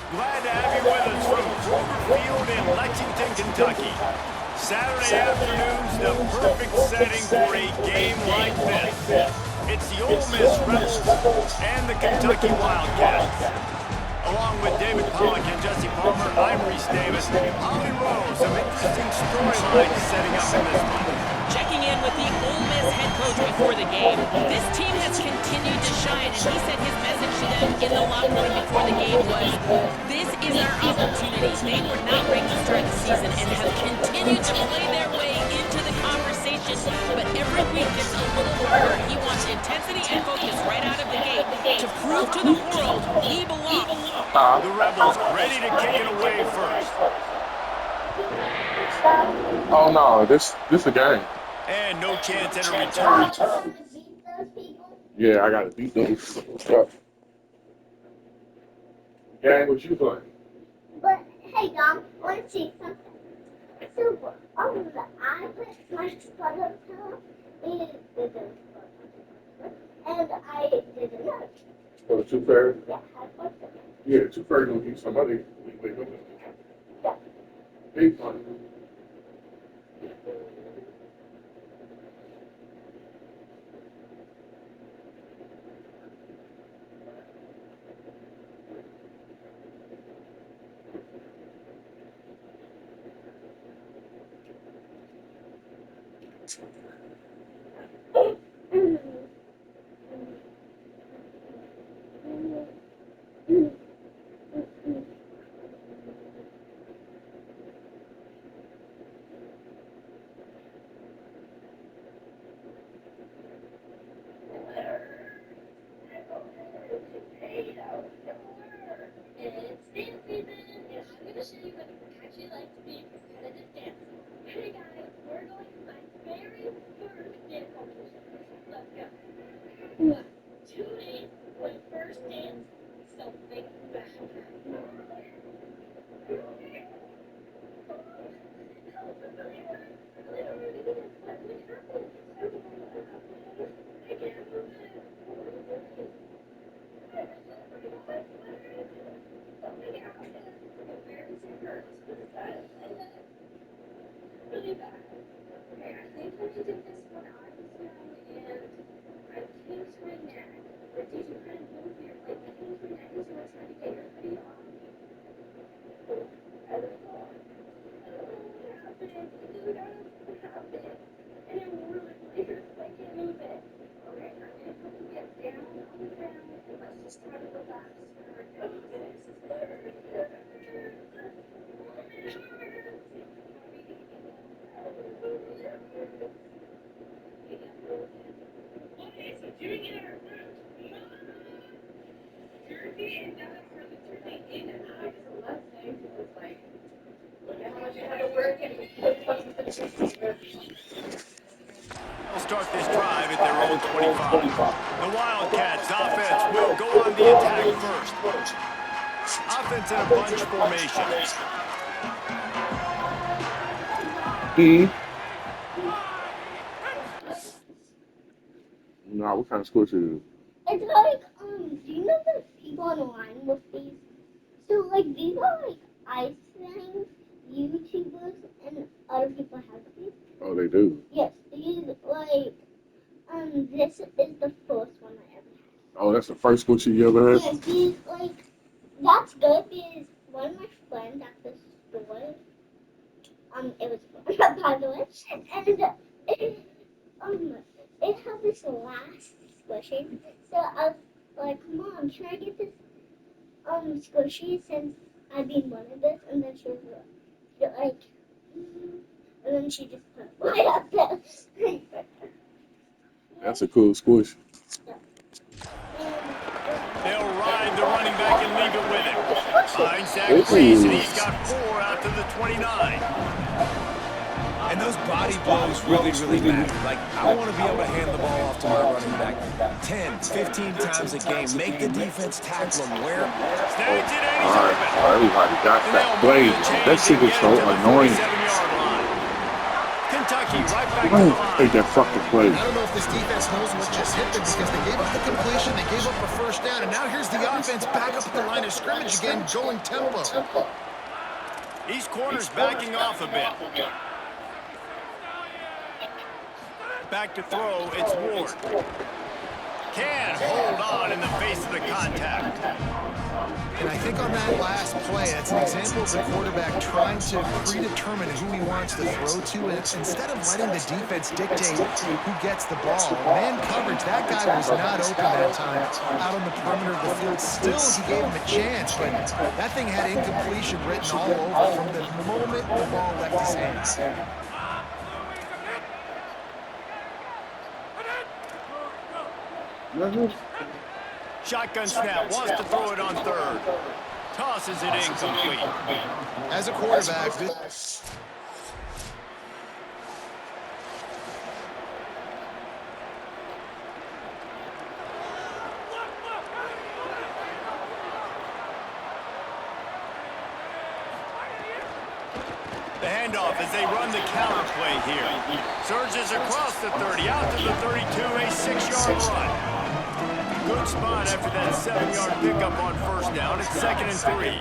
Glad to have you with us from Kroger Field in Lexington, Kentucky. Saturday afternoon's the perfect setting for a game like this. It's the Ole Miss Rebels and the Kentucky Wildcats. Along with David Pollack and Jesse Palmer, I'm Reese Davis. Holly Rowe, some interesting storylines setting up in this one. Checking in with the Ole Miss head coach before the game. This team has continued to shine, and he said his message to them in the locker room before the game was, this is our opportunity. They were not ranked to start the season and have continued to play their way into the conversation, but every week gets a little harder. He wants intensity and focus right out of the gate to prove to the world he belongs. The Rebels ready to kick it away first. Oh no, this a game. And no chance at a return. Yeah, I gotta beat those. Gang, what you doing? But hey, Dom, want to see something? So on the iPad, my brother and I didn't know. Oh, Too Fair? Yeah, I put them. Yeah, Too Fair gonna be somebody. Yeah. Big fun. They'll start this drive at their own 25. The Wildcats offense will go on the attack first. Offense in a bunch formation. Nah, what kind of sports is it? It's like, do you know the people online with these? So, like, these are, like, ice things, YouTubers, and other people have these. Oh, they do? Yes, these, like, this is the first one I ever had. Oh, that's the first sports you ever had? Yes, these, like, that's good because one of my friends at the store, it was fun, by the way, and, it had this last squishing, so I was like, Mom, can I get this, squishy since I've been wanting this, and then she was like, and then she just put it right up there. That's a cool squish. They'll ride the running back and leave it with him. Finds Zach Reese, and he's got 4 out to the 29. And those body blows really matter. Like, I want to be able to hand the ball off to my running back 10, 15 times a game. Make the defense tackle him where. Snags it and he's open. Everybody got that blade. That shit is so annoying. Kentucky Kentucky right back to the line. Take that fucking play. I don't know if this defense knows what just hit them because they gave up the completion, they gave up a first down, and now here's the offense back up at the line of scrimmage again, going tempo. These corners backing off a bit. Back to throw, it's Ward. Can hold on in the face of the contact. And I think on that last play, that's an example of the quarterback trying to predetermine who he wants to throw to, and instead of letting the defense dictate who gets the ball. Man coverage, that guy was not open that time out on the perimeter of the field. Still, he gave him a chance, but that thing had incompletion written all over from the moment the ball left his hands. Shotgun snap, wants to throw it on third. Tosses it incomplete. As a quarterback, this... The handoff as they run the counter play here. Surges across the 30, out to the 32, a 6-yard run. Good spot after that 7-yard pickup on first down. It's 2nd and 3.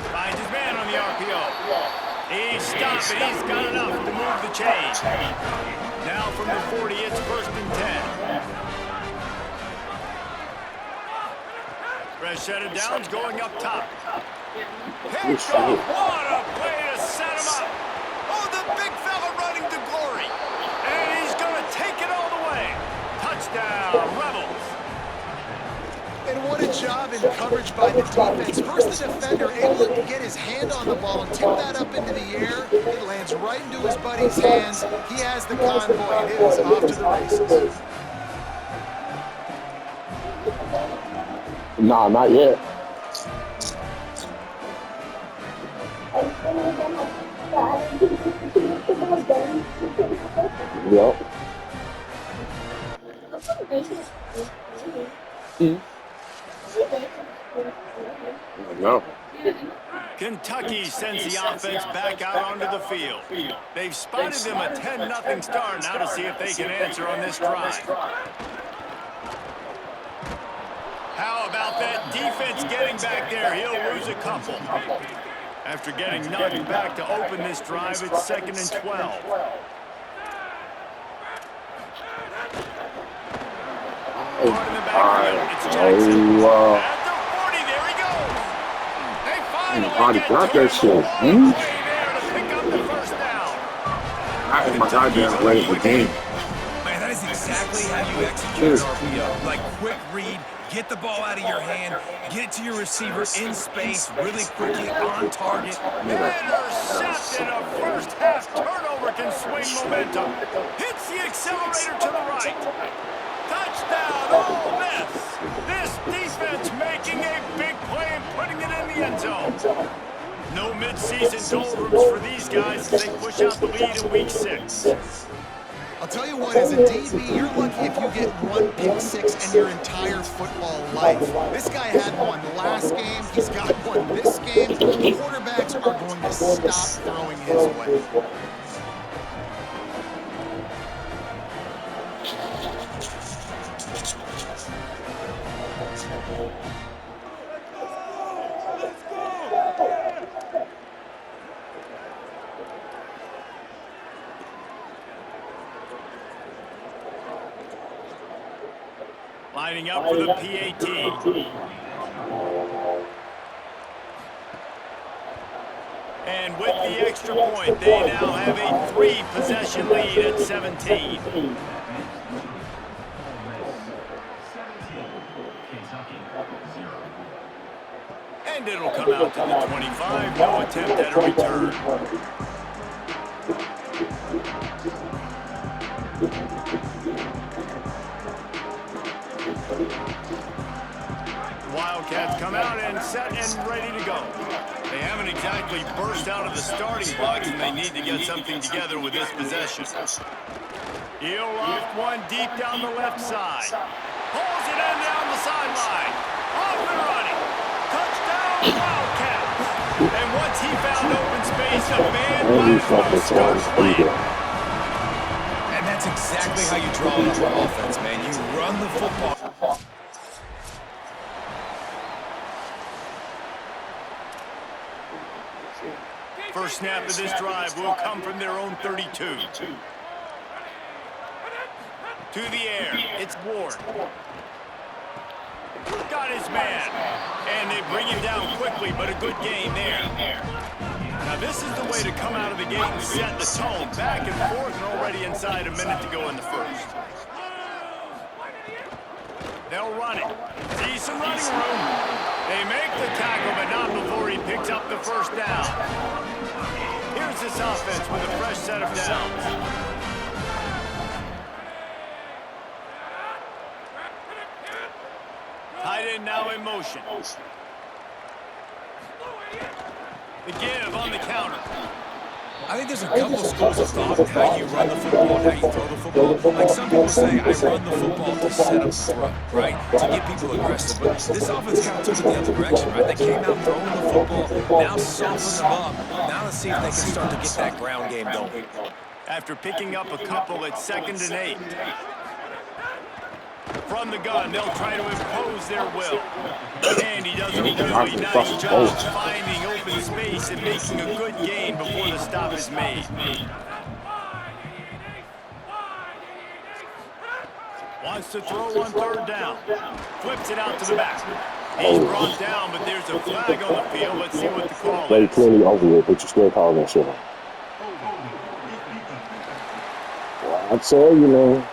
Finds his man on the RPO. He's stopped and he's got enough to move the chain. Now from the 40, it's 1st and 10. Fresh set of downs going up top. Picked off. What a play to set him up. Oh, the big fella running to glory. And he's going to take it all the way. Touchdown, Rebels. And what a job in coverage by the defense. First, the defender able to get his hand on the ball and tip that up into the air. It lands right into his buddy's hands. He has the convoy, and it is off to the races. Nah, not yet. Yep. No. Kentucky sends the offense back out onto the field. They've spotted them a 10-0 start now to see if they can answer on this drive. How about that defense getting back there? He'll lose a couple. After getting knocked back to open this drive, it's 2nd and 12. Hard in the backfield, it's Jackson. At the 40, there he goes. They finally get got that shit. There to pick up the first down. I had my goddamn way of the game. Man, that is exactly how you execute an RPO. Like quick read, get the ball out of your hand, get it to your receiver in space, really quickly on target. Intercepted. A first half turnover can swing momentum. Hits the accelerator to the right. Touchdown, Ole Miss. This defense making a big play and putting it in the end zone. No mid-season doldrums for these guys as they push out the lead in week 6. I'll tell you what, as a DB, you're lucky if you get one pick six in your entire football life. This guy had one last game. He's got one this game. Quarterbacks are going to stop throwing his way. Lining up for the PAT. And with the extra point, they now have a 3-possession lead at 17. And it'll come out to the 25. No attempt at a return. Wildcats come out and set and ready to go. They haven't exactly burst out of the starting blocks, and they need to get something together with this possession. He'll loft one deep down the left side. Pulls it in down the sideline. Off and running. Touchdown, Wildcats. And once he found open a bad And he's pass not to the start same playing. either. And that's exactly how you draw up an offense, man. You run the football. First snap of this drive will come from their own 32. To the air, it's Ward. Got his man. And they bring him down quickly, but a good gain there. Now this is the way to come out of the gate and set the tone. Back and forth and already inside a minute to go in the first. They'll run it. Decent running room. They make the tackle, but not before he picks up the first down. Here's this offense with a fresh set of downs. Tight end now in motion. The give on the counter. I think there's a couple schools of thought in how you run the football and how you throw the football. Like some people say, I run the football to set up the throw, right? To get people aggressive. But this offense kind of took it the other direction, right? They came out throwing the football, now soften them up. Now let's see if they can start to get that ground game going. After picking up a couple, it's 2nd and 8. From the gun, they'll try to impose their will. And he does a really nice job finding open space and making a good gain before the stop is made. Wants to throw on 3rd down. Flips it out to the back. He's brought down, but there's a flag on the field. Let's see what the call They is. clearly over it, but you still calling that shit. Well, I'd say, you know.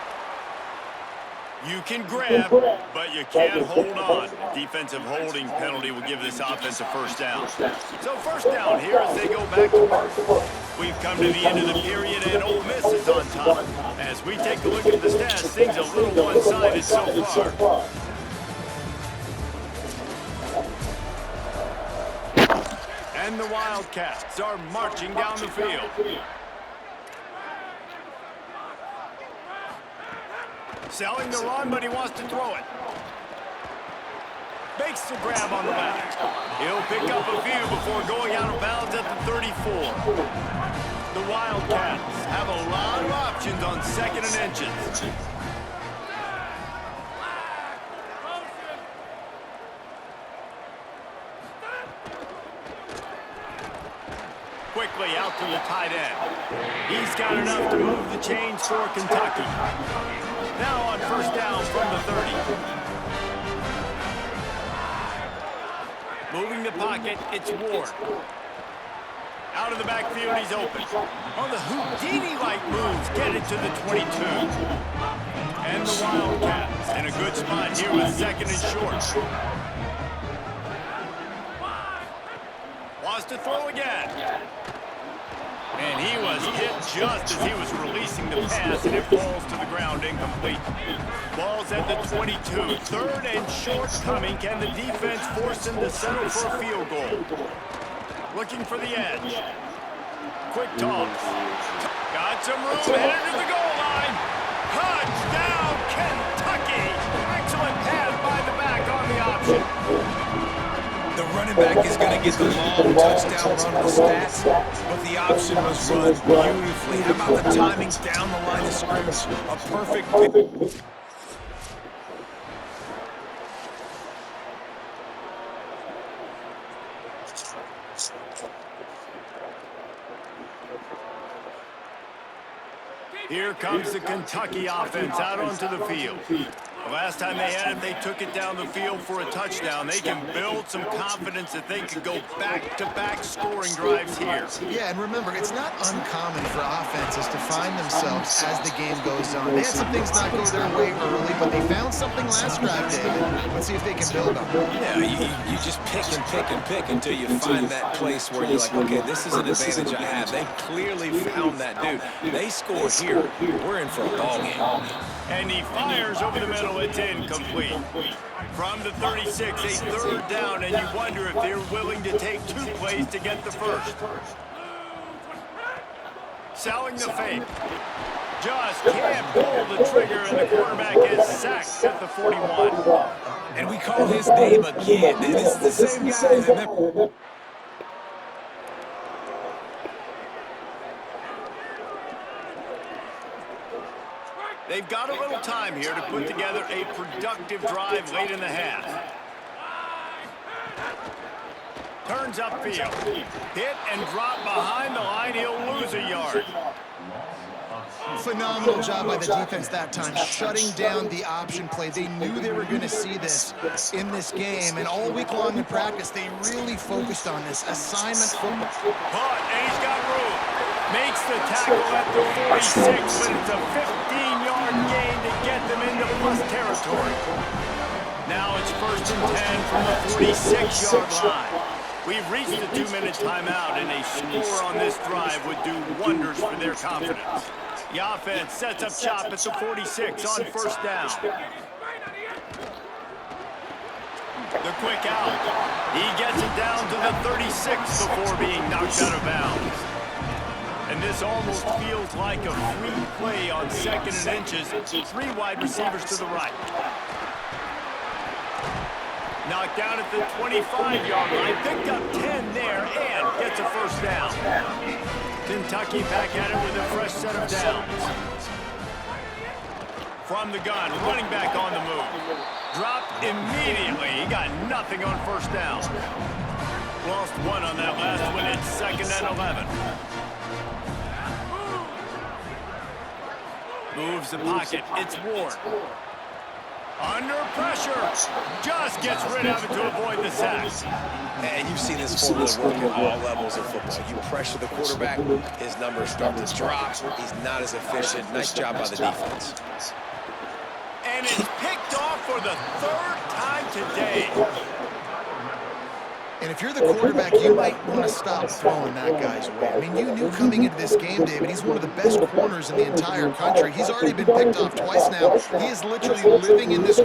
You can grab, but you can't hold on. A defensive holding penalty will give this offense a first down. So first down here as they go back to work. We've come to the end of the period, and Ole Miss is on top. As we take a look at the stats, things a little one-sided so far. And the Wildcats are marching down the field. Selling the run, but he wants to throw it. Makes the grab on the back. He'll pick up a few before going out of bounds at the 34. The Wildcats have a lot of options on 2nd and inches. Quickly out to the tight end. He's got enough to move the chains for Kentucky. Now on first down from the 30. Moving the pocket, it's Ward. Out of the backfield, he's open. On the Houdini-like moves, get it to the 22. And the Wildcats in a good spot here with 2nd and short. Wants to throw again. And he was hit just as he was releasing the pass, and it falls to the ground incomplete. Ball's at the 22. 3rd and short coming. Can the defense force him to settle for a field goal? Looking for the edge. Quick toss. Got some room, headed to the goal line. Touchdown, Kentucky. Excellent pass by the back on the option. The running back is going to get the long touchdown run of the stats, but the option was run beautifully. How about the timing down the line of scrimmage? A perfect pick. Here comes the Kentucky offense out onto the field. The last time they had it, they took it down the field for a touchdown. They can build some confidence that they could go back-to-back scoring drives here. Yeah, and remember, it's not uncommon for offenses to find themselves as the game goes on. They had some things not go their way early, but they found something last drive, David. Let's see if they can build on it. Yeah, you just pick and pick and pick until you find that place where you're like, okay, this is an advantage I have. They clearly found that, dude. They score here. We're in for a ball game. And he fires over the middle. It's incomplete. From the 36, a 3rd down, and you wonder if they're willing to take 2 plays to get the first. Selling the fake. Just can't pull the trigger, and the quarterback is sacked at the 41. And we call his name again. This is the same guy. They've got a little time here to put together a productive drive late in the half. Turns upfield. Hit and drop behind the line. He'll lose a yard. Phenomenal job by the defense that time, shutting down the option play. They knew they were going to see this in this game, and all week long in practice, they really focused on this assignment football. Caught, and he's got room. Makes the tackle at the 46, but it's a 15-yard gain to get them into plus territory. Now it's 1st and 10 from the 46-yard line. We've reached the 2-minute timeout, and a score on this drive would do wonders for their confidence. The offense sets up shop at the 46 on 1st down. The quick out. He gets it down to the 36 before being knocked out of bounds. And this almost feels like a free play on 2nd and inches. 3 wide receivers to the right. Knocked down at the 25-yard line. Picked up 10 there and gets a 1st down. Kentucky back at it with a fresh set of downs. From the gun, running back on the move. Dropped immediately. He got nothing on 1st down. Lost 1 on that last one. It's 2nd and 11. Moves the pocket. It's Ward. Under pressure. Just gets rid of it to avoid the sack. And you've seen this formula work at all levels of football. You pressure the quarterback, his numbers start to drop. He's not as efficient. Nice job by the defense. And it's picked off for the 3rd time today. And if you're the quarterback, you might want to stop throwing that guy's way. I mean, you knew coming into this game, David, he's one of the best corners in the entire country. He's already been picked off twice now. He is literally living in this.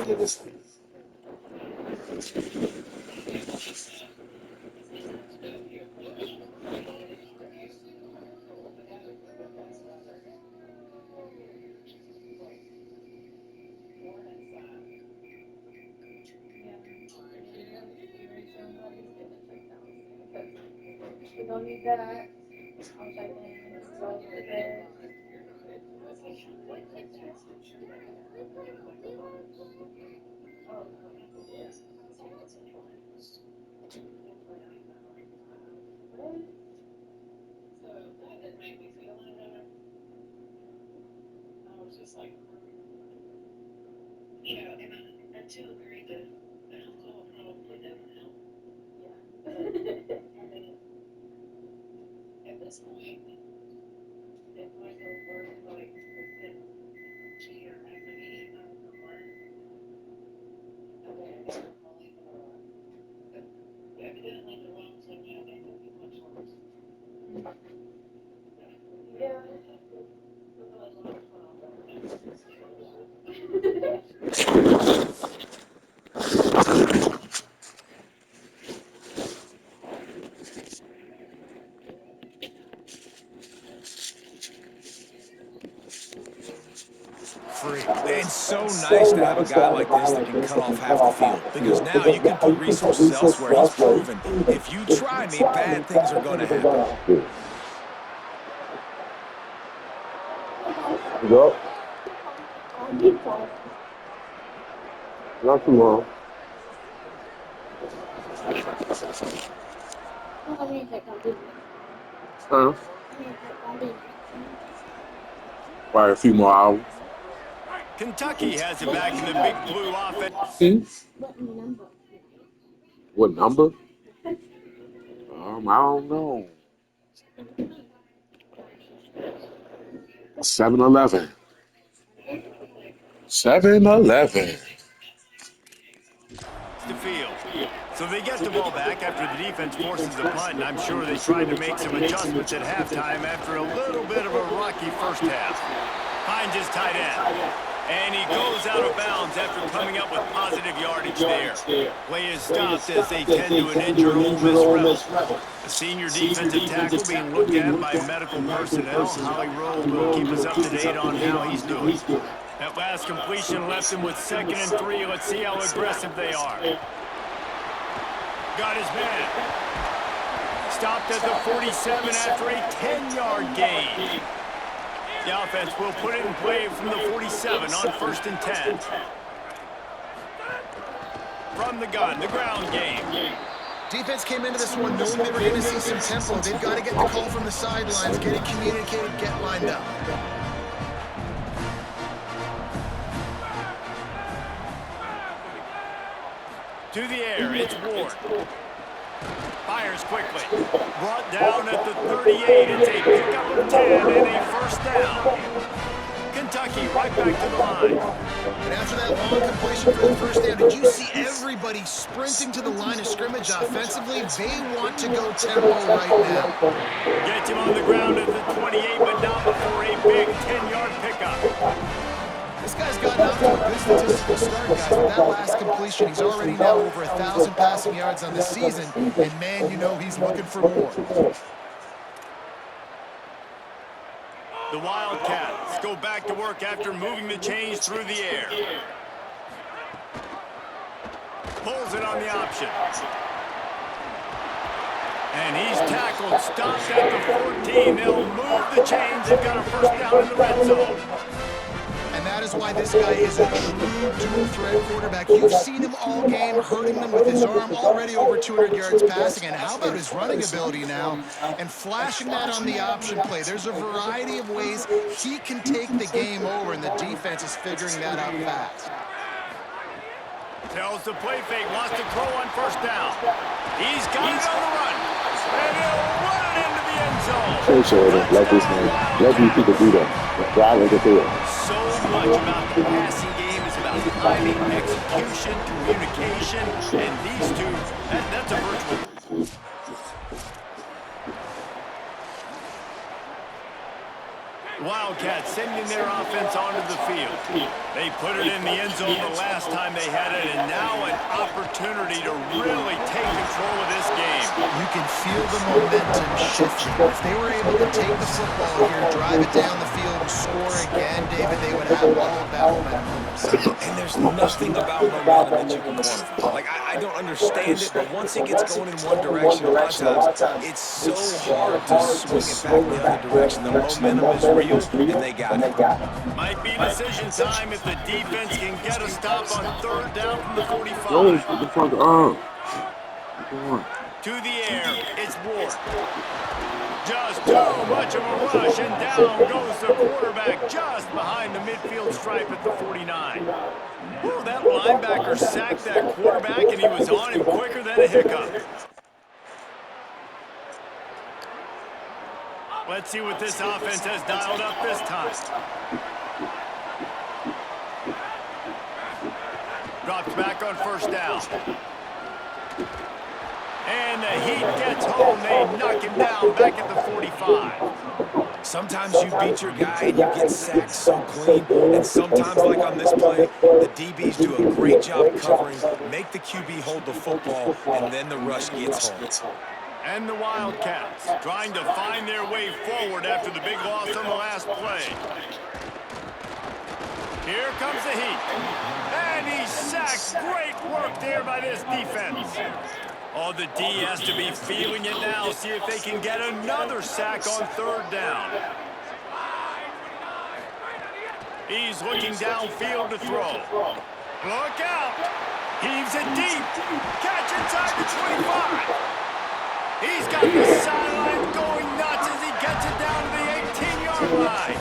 We don't need that. I'll check in. So over there. I do agree that alcohol probably doesn't help. Yeah. At this point, if I go work like within a year after eating out of the work, evidently the wrong thing happened will be much worse. Yeah. It's so nice to have a guy like this that can cut off half the field, because now you can put resources elsewhere. He's proven if you try me, bad things are going to happen. Yup. Not too long. Huh? Probably a few more hours. Kentucky has it back in the big blue offense. What number? I don't know. 7-Eleven. 7-Eleven. The field. So they get the ball back after the defense forces the punt, and I'm sure they tried to make some adjustments at halftime after a little bit of a rocky first half. Finds his tight end. And he goes out of bounds after coming up with positive yardage there. Play is stopped as they tend to an injured Ole Miss Rebel. The senior defensive tackle being looked at by medical personnel. Holly Roll will keep us up to date on how he's doing. That last completion left him with 2nd and 3. Let's see how aggressive they are. Got his man. Stopped at the 47 after a 10-yard gain. The offense will put it in play from the 47 on 1st and 10. From the gun, the ground game. Defense came into this one knowing they were going to see some tempo. They've got to get the call from the sidelines, get it communicated, get lined up. To the air, it's Ward. Fires quickly. Brought down at the 38. It's a pickup of 10 and a first down. Kentucky right back to the line. And after that long completion for the first down, did you see everybody sprinting to the line of scrimmage offensively? They want to go tempo right now. Gets him on the ground at the 28, but not before a big 10-yard pickup. This guy's gotten off to a good statistical start, guys. With that last completion, he's already now over 1,000 passing yards on the season. And, man, you know he's looking for more. The Wildcats go back to work after moving the chains through the air. Pulls it on the option. And he's tackled, stopped at the 14. They'll move the chains. They've got a first down in the red zone. And that is why this guy is a true dual-threat quarterback. You've seen him all game, hurting them with his arm, already over 200 yards passing. And how about his running ability now? And flashing that on the option play. There's a variety of ways he can take the game over, and the defense is figuring that out fast. Tells the play fake, wants to throw on first down. He's got it on the run. And he'll run it into the end zone. Jordan, let this man, let these people do that. Drive like a field. So much about the passing game is about timing, execution, communication, and these two, that's a virtual. Wildcats sending their offense onto the field. They put it in the end zone the last time they had it, and now an opportunity to really take control of this game. You can feel the momentum shifting. If they were able to take the football here, drive it down the field, and score again, David, they would have all of that momentum. And there's nothing about momentum that you can quantify. Like, I don't understand it, but once it gets going in one direction, a lot of times, it's so hard to swing it back the other direction. The momentum is real, and they got it. Might be decision time if the defense can get a stop on 3rd down from the 45. Go the fuck up. To the air, it's Ward. Just too much of a rush, and down goes the quarterback just behind the midfield stripe at the 49. Ooh, that linebacker sacked that quarterback, and he was on him quicker than a hiccup. Let's see what this offense has dialed up this time. Drops back on first down. And the Heat gets home. They knock him down back at the 45. Sometimes you beat your guy and you get sacked so clean, and sometimes, like on this play, the DBs do a great job covering, make the QB hold the football, and then the rush gets home. And the Wildcats trying to find their way forward after the big loss on the last play. Here comes the Heat. And he's sacked. Great work there by this defense. Oh, the D has to be feeling it now. See if they can get another sack on 3rd down. He's looking downfield to throw. Look out. Heaves it deep. Catch inside the 25. He's got the sideline going nuts as he gets it down to the 18-yard line.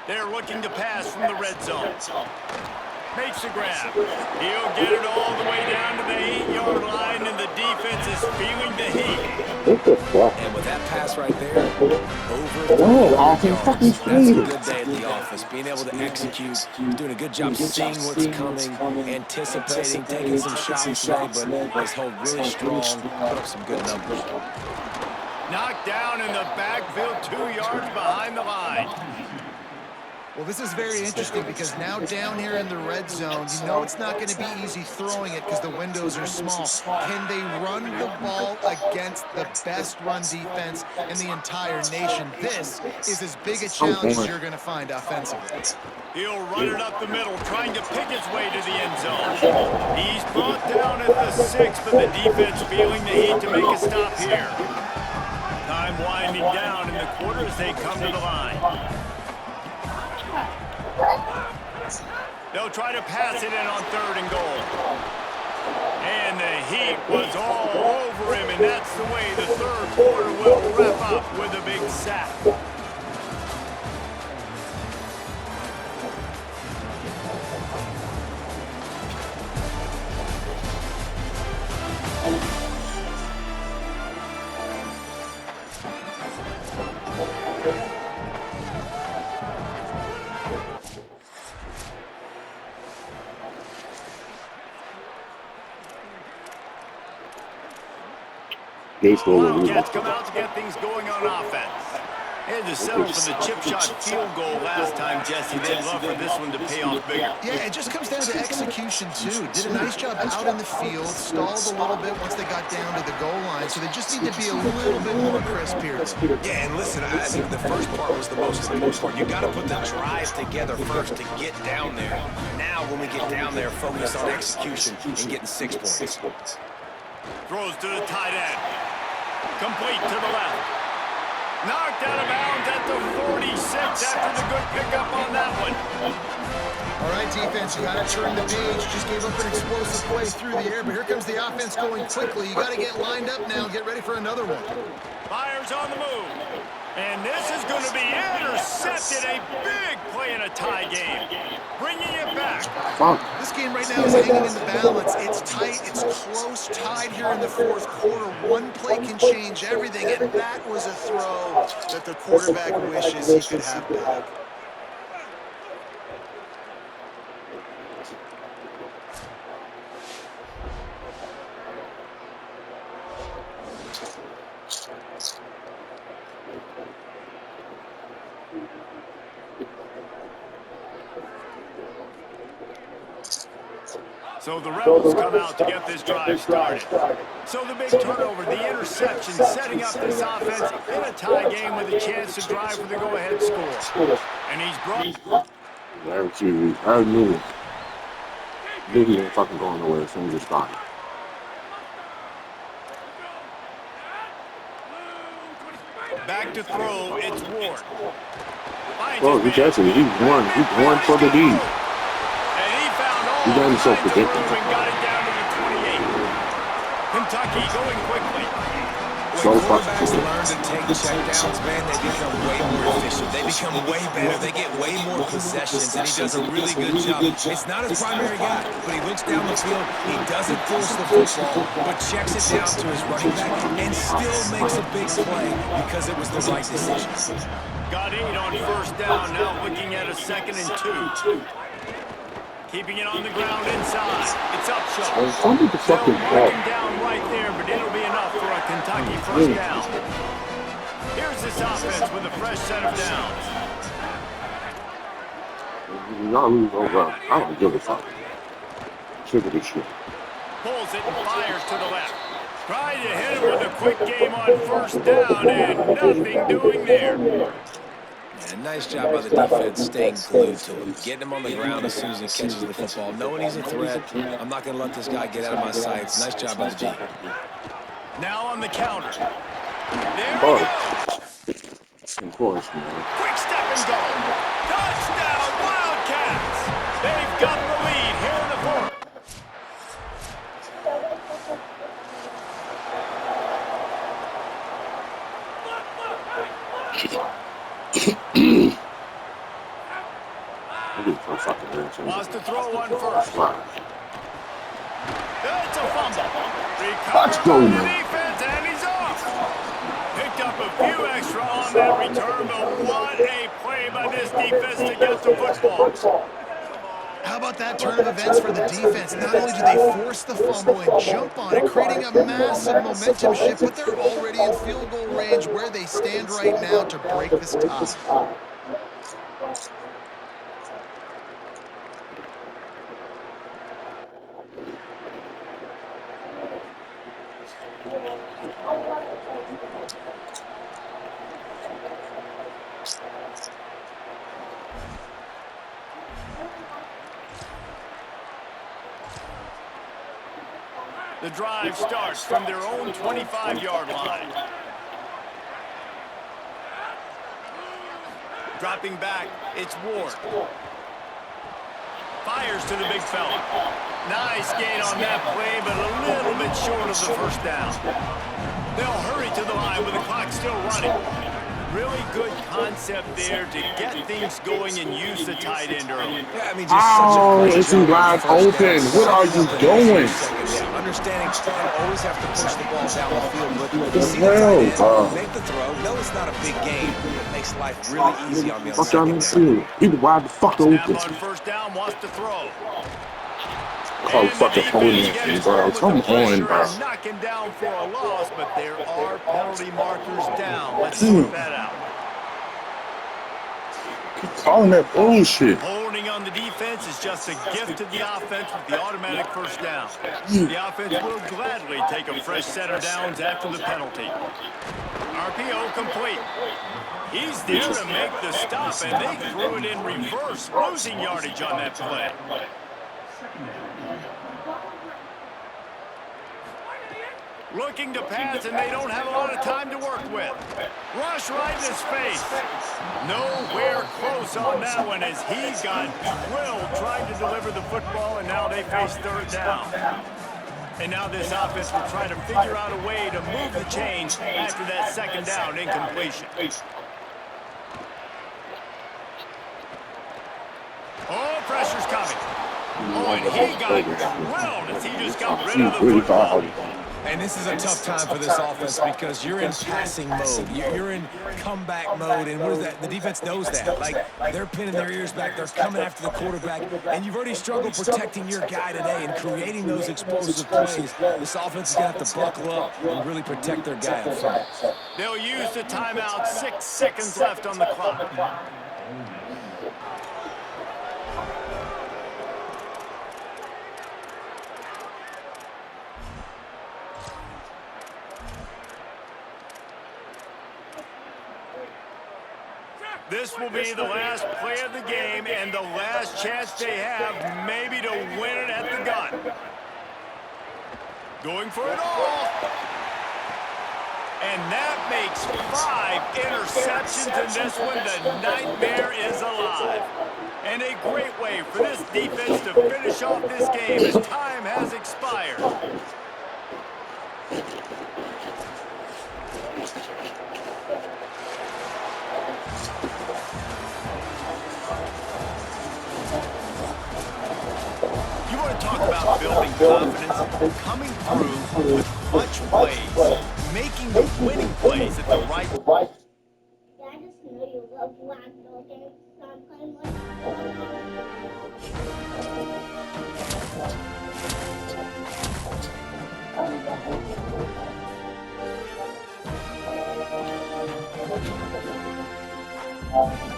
They're looking to pass from the red zone. Makes the grab. He'll get it all the way down to the 8-yard line, and the defense is feeling the heat. And with that pass right there, over 3 yards. That's a good day at the office. Being able to execute, doing a good job seeing what's coming, anticipating, taking some shots today, but he's held really strong, put up some good numbers. Knocked down in the backfield, 2 yards behind the line. Well, this is very interesting because now down here in the red zone, you know it's not going to be easy throwing it because the windows are small. Can they run the ball against the best run defense in the entire nation? This is as big a challenge as you're going to find offensively. He'll run it up the middle, trying to pick his way to the end zone. He's brought down at the 6, but the defense feeling the heat to make a stop here. Time winding down in the quarter as they come to the line. They'll try to pass it in on 3rd and goal. And the heat was all over him, and that's the way the 3rd quarter will wrap up with a big sack. Wildcats come out to get things going on offense. Had to settle for the chip shot field goal last time, Jesse. They'd love for this one to pay off bigger. Yeah, it just comes down to execution, too. Did a nice job out in the field, stalled a little bit once they got down to the goal line, so they just need to be a little bit more crisp here. Yeah, and listen, I think the first part was the most important part. You got to put the drive together first to get down there. Now, when we get down there, focus on execution and getting 6 points. Throws to the tight end. Complete to the left. Knocked out of bounds at the 46 after the good pickup on that one. All right, defense, you got to turn the page. Just gave up an explosive play through the air, but here comes the offense going quickly. You got to get lined up now and get ready for another one. Fires on the move. And this is going to be intercepted. A big play in a tie game. Bringing it back. This game right now is hanging in the balance. It's tight. It's close. Tied here in the 4th quarter. One play can change everything, and that was a throw that the quarterback wishes he could have back. So the Rebels come out to get this drive started. So the big turnover, the interception, setting up this offense in a tie game with a chance to drive for the go-ahead score. And he's brought... I knew he ain't fucking going nowhere as soon as it started. Back to throw, it's Ward. Well, he's actually, he's going for the lead. He got himself predicted. Got it down to the 28. Kentucky going quickly. So When quarterbacks learn to take checkdowns, man, they become way more efficient. They become way better. They get way more possessions, and he does a really good job. It's not his primary guy, but he looks down the field. He doesn't force the football, but checks it down to his running back and still makes a big play because it was the right decision. Got 8 on 1st down. Now looking at a 2nd and 2. Keeping it on the ground inside. It's Upshaw. Somebody fucking marking down right there, but it'll be enough for a Kentucky 1st down. Here's this offense with a fresh set of downs. I don't give a fuck. Sick of this shit. Pulls it and fires to the left. Trying to hit him with a quick game on 1st down, and nothing doing there. And nice job by the defense staying glued to him, getting him on the ground as soon as he catches the football. Knowing he's a threat, I'm not going to let this guy get out of my sights. Nice job by the D. Now on the counter. There we go. Of course, man. Quick step and go. Touchdown, Wildcats. They've got the lead here in the 4th. Wants to throw one first. It's a fumble. Let's go, man. Defense, and he's off. Picked up a few extra on that return, but what a play by this defense to get the football. How about that turn of events for the defense? Not only do they force the fumble and jump on it, creating a massive momentum shift, but they're already in field goal range where they stand right now to break this tie. The drive starts from their own 25-yard line. Dropping back, it's Ward. Fires to the big fella. Nice gain on that play, but a little bit short of the first down. They'll hurry to the line with the clock still running. Really good concept there to get things going and use the tight end early. Yeah, I mean, just such a great it's wide open. What are you doing? Understanding you don't always have to push the ball down the field, but you see the the hell, tight end, make the throw. No, it's not a big game, but it makes life really easy on the Fuck y'all other in the secondary. field. He's wide the fuck Snap open. on first down, wants to throw. Oh, fucking holding me, bro. Come on, bro. Knocking down for a loss, but there are penalty markers down. Let's sort that out. Keep calling that bullshit. Holding on the defense is just a gift to the offense with the automatic first down. The offense will gladly take a fresh set of downs after the penalty. RPO complete. He's there to make the stop, and they threw it in reverse, losing yardage on that play. Looking to pass, and they don't have a lot of time to work with. Rush right in his face. Nowhere close on that one as he got drilled trying to deliver the football, and now they face third down. And now this offense will try to figure out a way to move the chains after that second down incompletion. Oh, pressure's coming. Oh, and he got drilled as he just got rid of the football. And this is a tough time for this offense because you're in passing mode. You're in comeback mode, and what is that? The defense knows that. Like, they're pinning their ears back. They're coming after the quarterback, and you've already struggled protecting your guy today and creating those explosive plays. This offense is going to have to buckle up and really protect their guy up front. They'll use the timeout. 6 seconds left on the clock. This will be the last play of the game and the last chance they have maybe to win it at the gun. Going for it all. And that makes 5 interceptions in this one. The nightmare is alive. And a great way for this defense to finish off this game as time has expired. Talk about building confidence, coming through with clutch plays, making the winning plays at the right time. Yeah, I just know you love Blackville games, so I'm playing one. Oh,